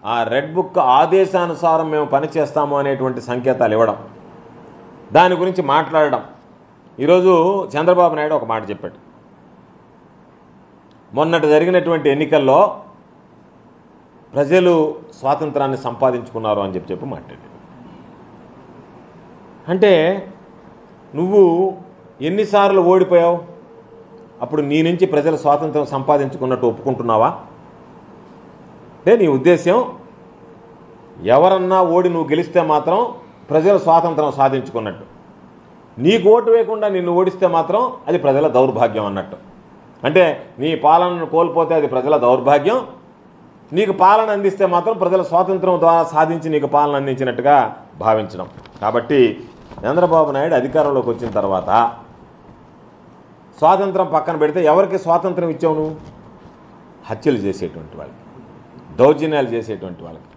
ఆ red book ఆదేశానుసారం మేము పనిచేస్తాము అనేటువంటి సంకేతాలు ఇవ్వడం, దాని గురించి మాట్లాడడం. ఈరోజు చంద్రబాబు నాయుడు ఒక మాట చెప్పాడు. మొన్నటి జరిగినటువంటి ఎన్నికల్లో ప్రజలు స్వాతంత్రాన్ని సంపాదించుకున్నారు అని చెప్పి మాట్లాడాడు. అంటే నువ్వు ఎన్నిసార్లు ఓడిపోయావు? అప్పుడు నీ నుంచి ప్రజలు స్వాతంత్రం సంపాదించుకున్నట్టు ఒప్పుకుంటున్నావా? అంటే నీ ఉద్దేశం ఎవరన్నా ఓడి నువ్వు గెలిస్తే మాత్రం ప్రజలు స్వాతంత్రం సాధించుకున్నట్టు, నీకు ఓటు వేయకుండా నిన్ను ఓడిస్తే మాత్రం అది ప్రజల దౌర్భాగ్యం అన్నట్టు. అంటే నీ పాలనను కోల్పోతే అది ప్రజల దౌర్భాగ్యం, నీకు పాలన అందిస్తే మాత్రం ప్రజల స్వాతంత్రం ద్వారా సాధించి నీకు పాలన అందించినట్టుగా భావించడం. కాబట్టి చంద్రబాబు నాయుడు అధికారంలోకి వచ్చిన తర్వాత స్వాతంత్రం పక్కన పెడితే ఎవరికి స్వాతంత్రం ఇచ్చావు నువ్వు? హత్యలు చేసేటువంటి వాళ్ళకి, దౌర్జన్యాలు చేసేటువంటి వాళ్ళకి,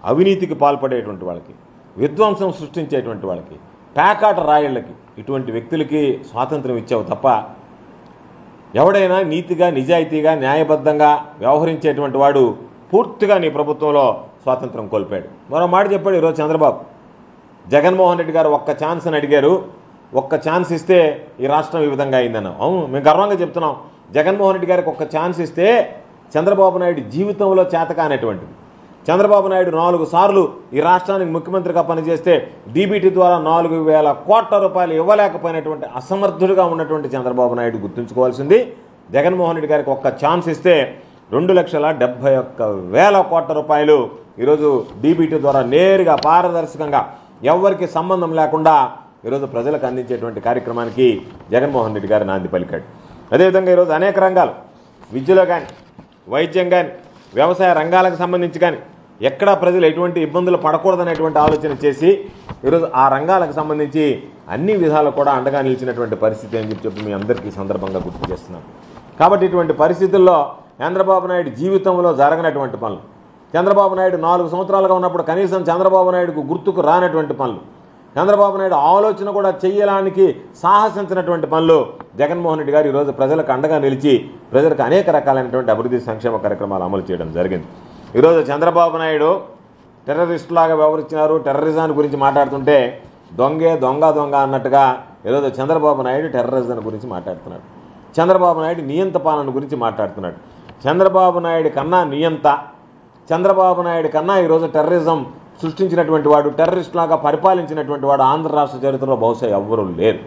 అవినీతికి పాల్పడేటువంటి వాళ్ళకి, విధ్వంసం సృష్టించేటువంటి వాళ్ళకి, పేకాట రాయిళ్ళకి, ఇటువంటి వ్యక్తులకి స్వాతంత్రం ఇచ్చావు తప్ప ఎవడైనా నీతిగా నిజాయితీగా న్యాయబద్ధంగా వ్యవహరించేటువంటి వాడు పూర్తిగా నీ ప్రభుత్వంలో స్వాతంత్రం కోల్పోయాడు. మరో మాట చెప్పాడు ఈరోజు చంద్రబాబు. జగన్మోహన్ రెడ్డి గారు ఒక్క ఛాన్స్ అని అడిగారు, ఒక్క ఛాన్స్ ఇస్తే ఈ రాష్ట్రం ఈ విధంగా అయిందన్నాం. అవును, మేము గర్వంగా చెప్తున్నాం. జగన్మోహన్ రెడ్డి గారికి ఒక్క ఛాన్స్ ఇస్తే చంద్రబాబు నాయుడు జీవితంలో చేతకానటువంటిది. చంద్రబాబు నాయుడు 4 సార్లు ఈ రాష్ట్రానికి ముఖ్యమంత్రిగా పనిచేస్తే డీబీటీ ద్వారా 4,000 కోట్ల రూపాయలు ఇవ్వలేకపోయినటువంటి అసమర్థుడిగా ఉన్నటువంటి చంద్రబాబు నాయుడు గుర్తుంచుకోవాల్సింది. జగన్మోహన్ రెడ్డి గారికి ఒక్క ఛాన్స్ ఇస్తే 2,71,000 కోట్ల రూపాయలు ఈరోజు డీబీటీ ద్వారా నేరుగా పారదర్శకంగా ఎవరికి సంబంధం లేకుండా ఈరోజు ప్రజలకు అందించేటువంటి కార్యక్రమానికి జగన్మోహన్ రెడ్డి గారు నాంది పలికాడు. అదేవిధంగా ఈరోజు అనేక రంగాలు, విద్యలో కానీ, వైద్యం కానీ, వ్యవసాయ రంగాలకు సంబంధించి కానీ ఎక్కడా ప్రజలు ఎటువంటి ఇబ్బందులు పడకూడదనేటువంటి ఆలోచన చేసి ఈరోజు ఆ రంగాలకు సంబంధించి అన్ని విధాలు కూడా అండగా నిలిచినటువంటి పరిస్థితి అని చెప్పి మీ అందరికీ సందర్భంగా గుర్తు చేస్తున్నాను. కాబట్టి ఇటువంటి పరిస్థితుల్లో చంద్రబాబు నాయుడు జీవితంలో జరగనటువంటి పనులు, చంద్రబాబు నాయుడు 4 సంవత్సరాలుగా ఉన్నప్పుడు కనీసం చంద్రబాబు నాయుడుకు గుర్తుకు రానటువంటి పనులు, చంద్రబాబు నాయుడు ఆలోచన కూడా చేయడానికి సాహసించినటువంటి పనులు జగన్మోహన్ రెడ్డి గారు ఈరోజు ప్రజలకు అండగా నిలిచి ప్రజలకు అనేక రకాలైనటువంటి అభివృద్ధి సంక్షేమ కార్యక్రమాలు అమలు చేయడం జరిగింది. ఈరోజు చంద్రబాబు నాయుడు టెర్రరిస్టులాగా వ్యవహరించినారు, టెర్రరిజాన్ని గురించి మాట్లాడుతుంటే దొంగ అన్నట్టుగా ఈరోజు చంద్రబాబు నాయుడు టెర్రరిజం గురించి మాట్లాడుతున్నాడు. చంద్రబాబు నాయుడు నియంత పాలన గురించి మాట్లాడుతున్నాడు. చంద్రబాబు నాయుడు కన్నా నియంత, చంద్రబాబు నాయుడు కన్నా ఈరోజు టెర్రరిజం సృష్టించినటువంటి వాడు, టెర్రరిస్టులాగా పరిపాలించినటువంటి వాడు ఆంధ్ర రాష్ట్ర చరిత్రలో బహుశా ఎవ్వరూ లేరు.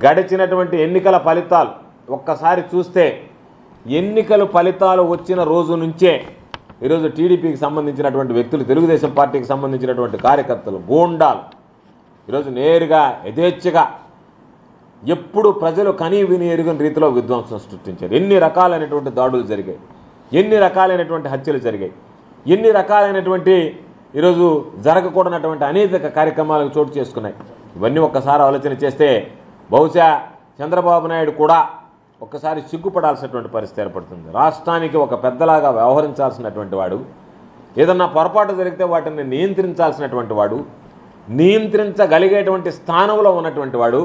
గడిచినటువంటి ఎన్నికల ఫలితాలు ఒక్కసారి చూస్తే ఎన్నికల ఫలితాలు వచ్చిన రోజు నుంచే ఈరోజు టీడీపీకి సంబంధించినటువంటి వ్యక్తులు, తెలుగుదేశం పార్టీకి సంబంధించినటువంటి కార్యకర్తలు, గూండాలు ఈరోజు నేరుగా యథేచ్ఛగా ఎప్పుడు ప్రజలు కనీ విని ఎరుగని రీతిలో విధ్వంసం సృష్టించారు. ఎన్ని రకాలైనటువంటి దాడులు జరిగాయి, ఎన్ని రకాలైనటువంటి హత్యలు జరిగాయి, ఎన్ని రకాలైనటువంటి ఈరోజు జరగకూడనటువంటి అనేక కార్యక్రమాలకు చోటు చేసుకున్నాయి. ఇవన్నీ ఒక్కసారి ఆలోచన చేస్తే బహుశా చంద్రబాబు నాయుడు కూడా ఒక్కసారి సిగ్గుపడాల్సినటువంటి పరిస్థితి ఏర్పడుతుంది. రాష్ట్రానికి ఒక పెద్దలాగా వ్యవహరించాల్సినటువంటి వాడు, ఏదన్నా పొరపాటు జరిగితే వాటిని నియంత్రించాల్సినటువంటి వాడు, నియంత్రించగలిగేటువంటి స్థానంలో ఉన్నటువంటి వాడు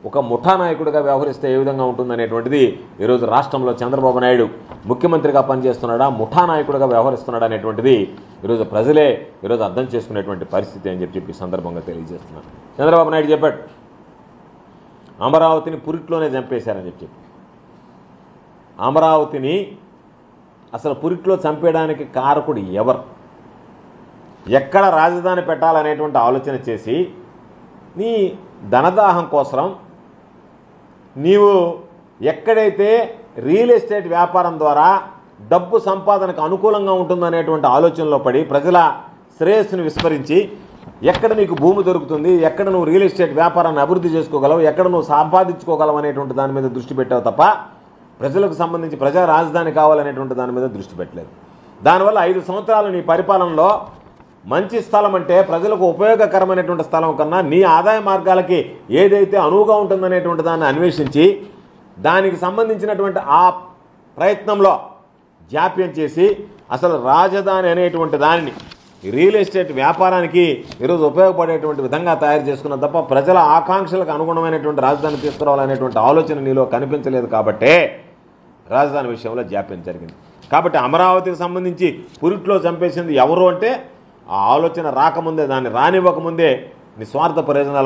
ఒక ముఠా నాయకుడిగా వ్యవహరిస్తే ఏ విధంగా ఉంటుందనేటువంటిది ఈరోజు రాష్ట్రంలో చంద్రబాబు నాయుడు ముఖ్యమంత్రిగా పనిచేస్తున్నాడా, ముఠా నాయకుడిగా వ్యవహరిస్తున్నాడా అనేటువంటిది ఈరోజు ప్రజలే ఈరోజు అర్థం చేసుకునేటువంటి పరిస్థితి అని చెప్పి సందర్భంగా తెలియజేస్తున్నాను. చంద్రబాబు నాయుడు చెప్పాడు, అమరావతిని పురిట్లోనే చంపేశారని చెప్పి. అమరావతిని అసలు పురిట్లో చంపేయడానికి కారకుడు ఎవరు? ఎక్కడ రాజధాని పెట్టాలనేటువంటి ఆలోచన చేసి నీ ధనదాహం కోసం నీవు ఎక్కడైతే రియల్ ఎస్టేట్ వ్యాపారం ద్వారా డబ్బు సంపాదనకు అనుకూలంగా ఉంటుందనేటువంటి ఆలోచనలో పడి ప్రజల శ్రేయస్సును విస్మరించి ఎక్కడ నీకు భూమి దొరుకుతుంది, ఎక్కడ నువ్వు రియల్ ఎస్టేట్ వ్యాపారాన్ని అభివృద్ధి చేసుకోగలవు, ఎక్కడ నువ్వు సంపాదించుకోగలవు అనేటువంటి దాని మీద దృష్టి పెట్టావు తప్ప ప్రజలకు సంబంధించి ప్రజా రాజధాని కావాలనేటువంటి దాని మీద దృష్టి పెట్టలేదు. దానివల్ల 5 సంవత్సరాలు నీ పరిపాలనలో మంచి స్థలం అంటే ప్రజలకు ఉపయోగకరమైనటువంటి స్థలం కన్నా నీ ఆదాయ మార్గాలకి ఏదైతే అనువుగా ఉంటుందనేటువంటి దాన్ని అన్వేషించి దానికి సంబంధించినటువంటి ఆ ప్రయత్నంలో జాప్యం చేసి అసలు రాజధాని అనేటువంటి దానిని రియల్ ఎస్టేట్ వ్యాపారానికి ఈరోజు ఉపయోగపడేటువంటి విధంగా తయారు చేసుకున్న తప్ప ప్రజల ఆకాంక్షలకు అనుగుణమైనటువంటి రాజధాని తీసుకురావాలనేటువంటి ఆలోచన నీలో కనిపించలేదు. కాబట్టే రాజధాని విషయంలో జాప్యం జరిగింది. కాబట్టి అమరావతికి సంబంధించి పురిట్లో చంపేసింది ఎవరు అంటే ఆ ఆలోచన రాకముందే, దాన్ని రానివ్వకముందే నిస్వార్థ ప్రయోజనాల